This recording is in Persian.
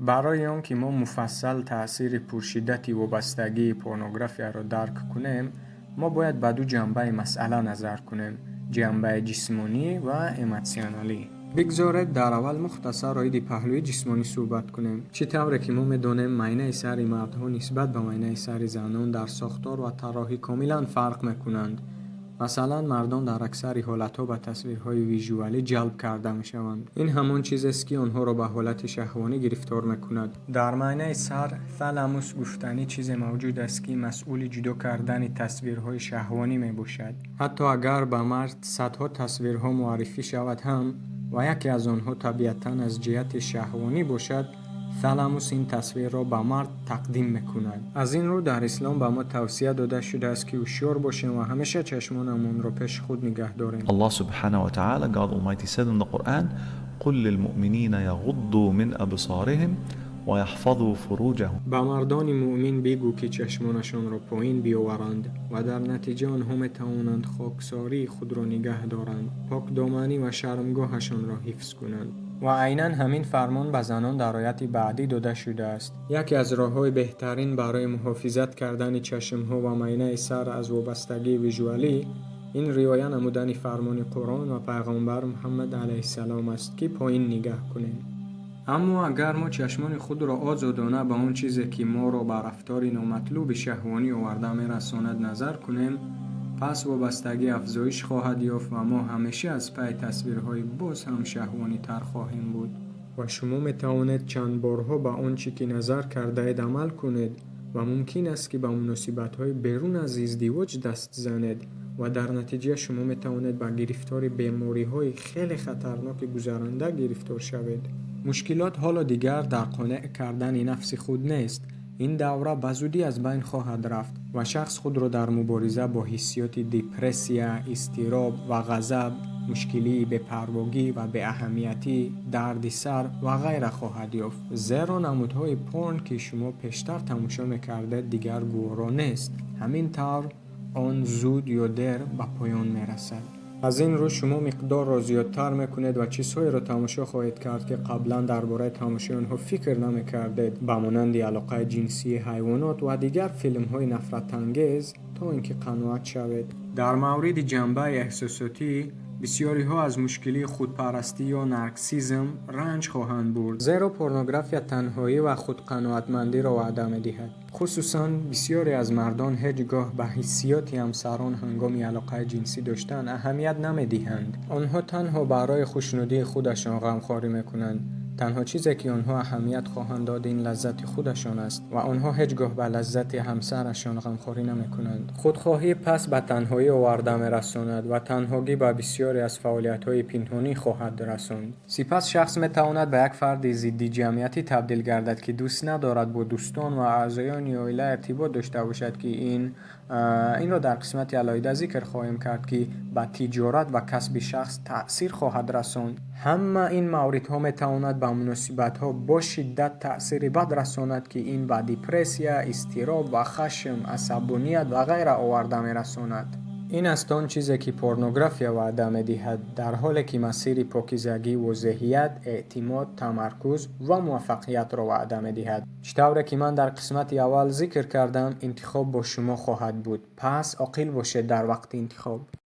برای آن که ما مفصل تأثیر پرشدت وابستگی پورنوگرافیا را درک کنیم، ما باید به دو جنبه مسئله نظر کنیم: جنبه جسمانی و اموشنالی. بگذارید در اول مختصر راجع پهلوی جسمانی صحبت کنیم. چطوره که ما میدونیم معاینه سر مردها نسبت به معاینه سر زنان در ساختار و طراحی کاملا فرق میکنند. مثلا مردان در اکثر حالتها به تصویرهای ویژوالی جلب کرده میشوند. این همان چیزی است که آنها را به حالت شهوانی گرفتار میکند. در معاینه سر تالاموس گفتنی چیزی موجود است که مسئول جدا کردن تصویرهای شهوانی میباشد. حتی اگر به مرد صدها تصویرها معرفی شود هم و یکی از آنها طبیعتاً از جهت شهوانی باشد، تالاموس این تصویر را به مرد تقدیم میکند. از این رو در اسلام به ما توصیه داده شده است که هوشیار باشیم و همیشه چشمانمون را پیش خود نگه داریم. Allah subhanahu wa ta'ala, God Almighty said in the Quran, قُلْ لِلْمُؤْمِنِينَ يَغُضُّوا مِنْ أَبْصَارِهِمْ وَيَحْفَظُوا فُرُوجَهُمْ. به مردان مؤمن بگو که چشمانشان را پایین بیاورند و در نتیجه آنها میتوانند خاکساری خود را نگه دارند، پاک دامنی و شرمگاهشان را حفظ کنند. و عیناً همین فرمان به زنان در آیت بعدی داده شده است. یکی از راه‌های بهترین برای محافظت کردن چشم‌ها و معاینه سر از وابستگی ویژوالی این رعایت نمودن فرمان قرآن و پیغمبر محمد علیه السلام است که پایین نگه کنیم. اما اگر ما چشمان خود را آزادانه به آن چیزی که ما را به رفتار نامطلوب شهوانی آورده می‌رساند نظر کنیم، پس وابستگی افزایش خواهد یافت و ما همیشه از پی تصویرهای باز هم شهوانی تر خواهیم بود. و شما می توانید چند بارها به آنچه که نظر کرده اید عمل کنید و ممکن است که به مناسبت‌های بیرون از ازدواج دست زنید و در نتیجه شما می توانید به گرفتار بیماری‌های خیلی خطرناک گذرنده گرفتار شوید. مشکلات حالا دیگر در قانع کردن نفس خود نیست. این دوره به زودی از بین خواهد رفت و شخص خود را در مبارزه با حسیات دپرسیا، اضطراب و غضب، مشکلی بی‌پروایی و بی‌اهمیتی، دردسر و غیره خواهد یافت. زیرا نمودهای پورن که شما پیشتر تماشا می‌کردید دیگر گوارا نیست. همین طور آن زود یا دیر به پایان می‌رسد. از این رو شما مقدار را زیادتر میکنید و چیزهایی را تماشا خواهید کرد که قبلا درباره تماشای آنها فکر نمیکردید، به مانند علاقه جنسی حیوانات و دیگر فیلم‌های نفرت انگیز، تا اینکه قناعت شوید. در مورد جنبه احساساتی، بسیاری ها از مشکلی خودپرستی یا نارکسیسم رنج خواهند برد، زیرا پورنوگرافیا تنهایی و خودقناعتمندی را وعده می‌دهد. خصوصاً بسیاری از مردان هیچگاه به حسیات همسران هنگام علاقه جنسی داشتن اهمیت نمی‌دهند. آنها تنها برای خوشنودی خودشان غمخواری می‌کنند. تنها چیزی که آنها اهمیت خواهند داد این لذت خودشان است و آنها هیچگاه به لذت همسرشان غمخواری نمی‌کنند. خودخواهی پس به تنهایی آورده می‌رساند و تنهایی به بسیاری از فعالیت‌های پنهانی خواهد رساند. سپس شخص می‌تواند به یک فرد ضد جمعیتی تبدیل گردد که دوست ندارد با دوستان و اعضایان عائله ارتباط داشته باشد که این را در قسمت علاوه ذکر خواهیم کرد که به تجارت و کسب شخص تأثیر خواهد رساند. همه این موردها می‌تواند به مناسبت‌ها با شدت تأثیر بد رساند که این به دپرسیا، اضطراب و خشم، عصبانیت و غیره آورده می‌رساند. این است آن چیزی که پورنوگرافیا وعده می‌دهد، در حالی که مسیر پاکیزگی، واضحیت، اعتماد، تمرکز و موفقیت را وعده می‌دهد. چطوری که من در قسمت اول ذکر کردم، انتخاب با شما خواهد بود. پس عاقل باشید در وقت انتخاب.